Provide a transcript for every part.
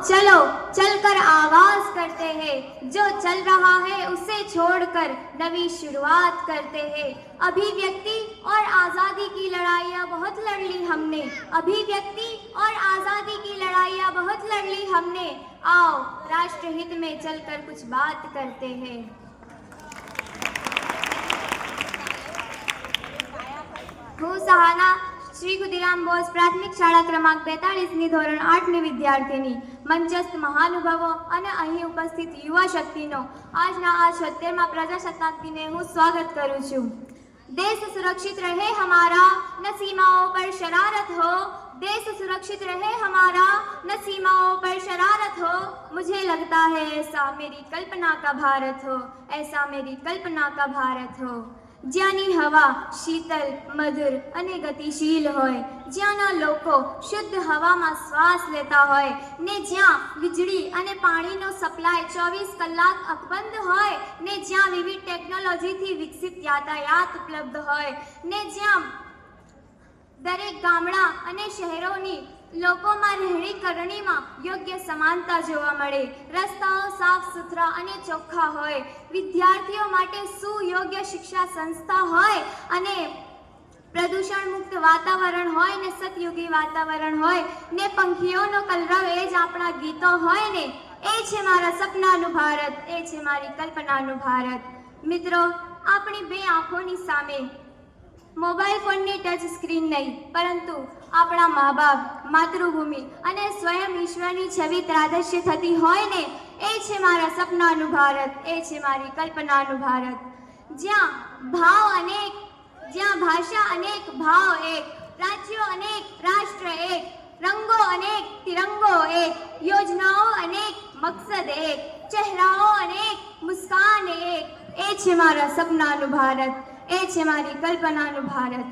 चलो चलकर आगाज करते हैं, जो चल रहा है उसे छोड़कर नवी शुरुआत करते हैं। अभिव्यक्ति और आज़ादी की लड़ाइयाँ बहुत लड़ ली हमने, अभिव्यक्ति और आज़ादी की लड़ाइयाँ बहुत लड़ ली हमने। आओ राष्ट्रहित में चलकर कुछ बात करते हैं। હું સહાના શ્રી ખુદીરામ બોઝ પ્રાથમિક શાળા ક્રમાંક 42ની ધોરણ 8ની વિદ્યાર્થીની મંચસ્થ મહાનુભાવો અને અહીં ઉપસ્થિત યુવા શક્તિનો આજના આ 76મા પ્રજાસત્તાક દિને હું સ્વાગત કરું છું। देश सुरक्षित रहे हमारा, न सीमाओं पर शरारत हो। देश सुरक्षित रहे हमारा, न सीमाओं पर शरारत हो। मुझे लगता है ऐसा मेरी कल्पना का भारत हो, ऐसा मेरी कल्पना का भारत हो। જ્યાંની હવા શીતલ, મધુર અને ગતિશીલ હોય, જ્યાંના લોકો શુદ્ધ હવામાં શ્વાસ લેતા હોય ને જ્યાં વીજળી અને પાણીનો સપ્લાય 24 કલાક અકબંધ હોય ને જ્યાં વિવિધ ટેકનોલોજીથી વિકસિત યાતાયાત ઉપલબ્ધ હોય ને જ્યાં દરેક ગામડા અને શહેરોની લોકોમાં રહેણી કરણીમાં યોગ્ય સમાનતા જોવા મળે, રસ્તાઓ સાફ સુથરા અને ચોખ્ખા હોય, વિદ્યાર્થીઓ માટે સુયોગ્ય શિક્ષા સંસ્થા હોય અને પ્રદૂષણ મુક્ત વાતાવરણ હોય ને સતયુગી વાતાવરણ હોય ને પંખીઓનો કલરવ એ જ આપણા ગીતો હોય ને, એ છે મારા સપનાનું ભારત, એ છે મારી કલ્પનાનું ભારત। મિત્રો, આપણી બે આંખોની સામે મોબાઈલ ફોનની ટચ સ્ક્રીન નહીં, પરંતુ આપણા મા બાપ, માતૃભૂમિ અને સ્વયં ઈશ્વરની છબી ત્રાદશ્ય થતી હોય ને, એ છે મારા સપનાનું ભારત, એ છે મારી કલ્પનાનું ભારત। જ્યાં ભાવ અનેક, જ્યાં ભાષા અનેક, ભાવ એક, રાજ્યો અનેક, રાષ્ટ્ર એક, રંગો અનેક, तिरंगो एक, योजनाओं अनेक, मकसद एक, चेहराओं अनेक, मुस्कान एक, ए छे मारा सपनानु भारत, ए छे मारी कल्पनानु भारत।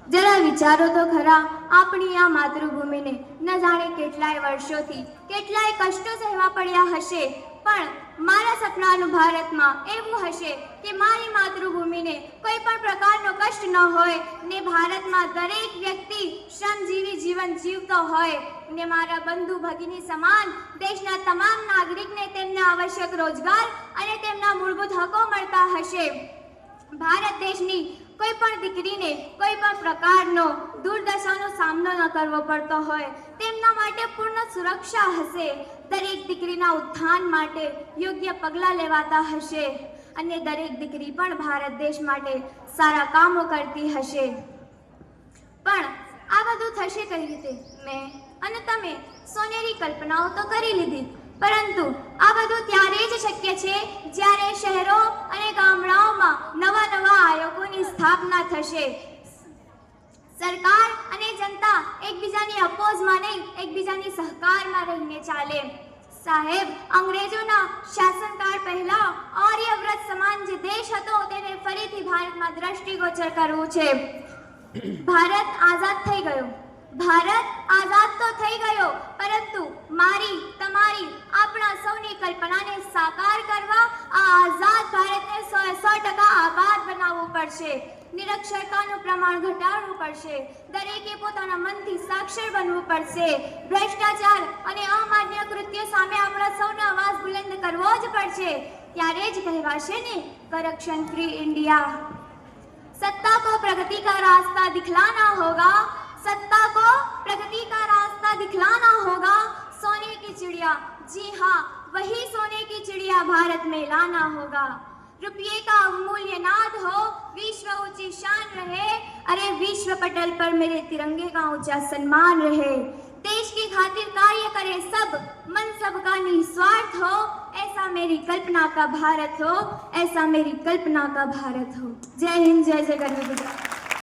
जरा विचारो तो खरा, आपणी आ मातृभूमिने न जाने केटलाय वर्षोथी केटलाय कष्टो सहवा पड्या हशे, पण मारा सपनानु भारतमां एवुं हशे के मारी मातृभूमिने कोई पण प्रकारनो कष्ट न होय ने भारतमां दरेक व्यक्ति श्रमजीवी जीवन जीवतो होय ने मारा बंधु भगिनी समान देशना तमाम नागरिकने तेमने आवश्यक रोजगार अने तेमना मूलभूत हको मळता हशे। भारत देशनी कोई पण दीकरीने कोई पण प्रकारनो दुर्दशानो सामनो न करवो पड़तो होय तेमना माटे पूर्ण सुरक्षा हशे, दरेक दीकरीना उत्थान माटे योग्य पगला लेवाता हशे अने दरेक दीकरी पण भारत देश माटे सारा कामो करती हशे। पण आ बधुं थशे कई रीते? मैं अने तमे सोनेरी कल्पनाओ तो करी लीधी, परंतु आ बधुं त्यारे ज शक्य छे ज्यारे शहरों अने गामडाओमां नवा नवा आयोगोनी स्थापना थशे। सरकार अने जनता एकबीजानी अपोजमां नहीं, एकबीजानी सहकारमां रहीने चाले। साहेब, अंग्रेजोना शासनकाळ पहेला आर्यव्रत समान जे देश हतो तेने फरीथी भारतमां दृष्टिगोचर करवुं छे। भारत आजाद थई गयो, भारत आजाद तो थई गयो, परंतु मारी तमारी आपणा सौनी कल्पनाने साकार करवा आ आजाद भारतने 100% आबाद बनावવું પડશે। નિરક્ષરતાનું પ્રમાણ ઘટાડવું પડશે, દરેકે પોતાના મનથી સાક્ષર બનવું પડશે। ભ્રષ્ટાચાર અને અમાન્ય કૃત્યો સામે આપણા સૌનો અવાજ બુલંદ કરવો જ પડશે। ત્યારે જ કહેવાશે ને કરપ્શન ફ્રી इंडिया। सत्ता को प्रगति का रास्ता दिखलाना होगा, सत्ता को प्रगति का रास्ता दिखलाना होगा। सोने की चिड़िया, जी हाँ वही सोने की चिड़िया भारत में लाना होगा। रुपये का अमूल्य नाद हो, विश्व ऊंची शान रहे, अरे विश्व पटल पर मेरे तिरंगे का ऊंचा सम्मान रहे। देश की खातिर कार्य करे सब, मन सबका निस्वार्थ हो, ऐसा मेरी कल्पना का भारत हो, ऐसा मेरी कल्पना का भारत हो। जय हिंद, जय जय गणतंत्र।